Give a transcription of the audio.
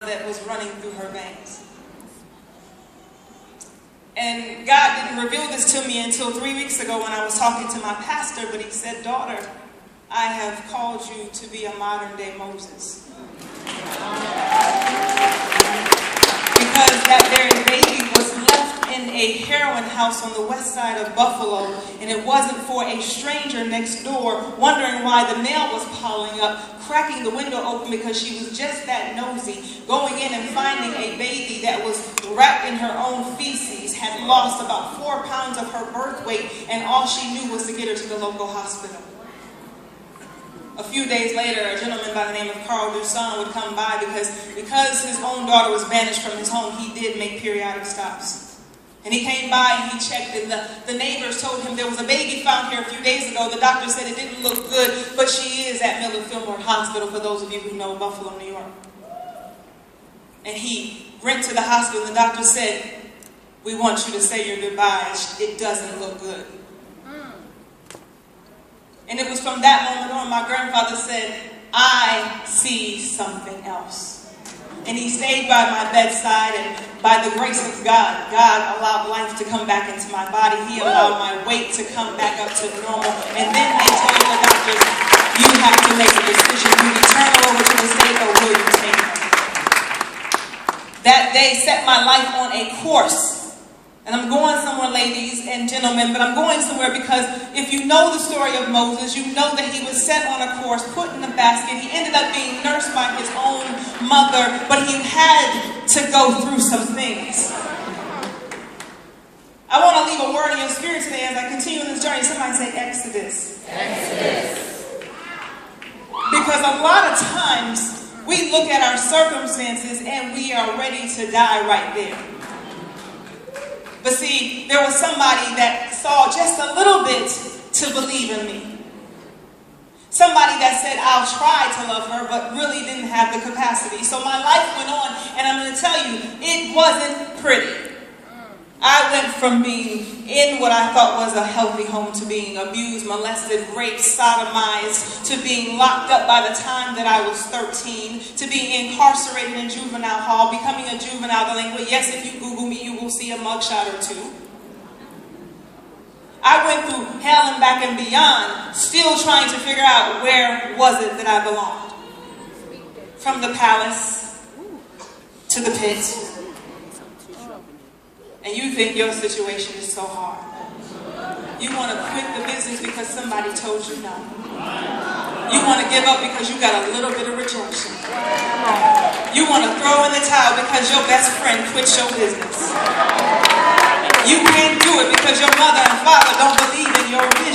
that was running through her veins. And God didn't reveal this to me until 3 weeks ago when I was talking to my pastor, but he said, "Daughter, I have called you to be a modern-day Moses." Because that very baby was left in a heroin house on the west side of Buffalo, and it wasn't for a stranger next door wondering why the mail was piling up, cracking the window open because she was just that nosy, going in and finding a baby that was wrapped in her own feces, had lost about 4 pounds of her birth weight, and all she knew was to get her to the local hospital. A few days later, a gentleman by the name of Carl Dusan would come by because his own daughter was banished from his home. He did make periodic stops. And he came by and he checked, and the neighbors told him there was a baby found here a few days ago. The doctor said it didn't look good, but she is at Millard Fillmore Hospital, for those of you who know Buffalo, New York. And he went to the hospital, and the doctor said, "We want you to say your goodbyes. It doesn't look good." And it was from that moment on, my grandfather said, "I see something else." And he stayed by my bedside, and by the grace of God, God allowed life to come back into my body. He allowed my weight to come back up to normal. And then they told the doctors, "You have to make a decision. You can turn her over to the state, or will you take her?" That day set my life on a course. And I'm going somewhere, ladies and gentlemen, but I'm going somewhere because if you know the story of Moses, you know that he was set on a course, put in a basket. He ended up being nursed by his own mother, but he had to go through some things. I want to leave a word in your spirit today as I continue in this journey. Somebody say Exodus. Exodus. Because a lot of times we look at our circumstances and we are ready to die right there. But see, there was somebody that saw just a little bit to believe in me. Somebody that said, "I'll try to love her," but really didn't have the capacity. So my life went on, and I'm going to tell you, it wasn't pretty. I went from being in what I thought was a healthy home to being abused, molested, raped, sodomized, to being locked up by the time that I was 13, to being incarcerated in juvenile hall, becoming a juvenile delinquent. Yes, if you Google me, you will see a mugshot or two. I went through hell and back and beyond, still trying to figure out where was it that I belonged. From the palace to the pit. And you think your situation is so hard. You want to quit the business because somebody told you no. You want to give up because you got a little bit of rejection. You want to throw in the towel because your best friend quit your business. You can't do it because your mother and father don't believe in your business.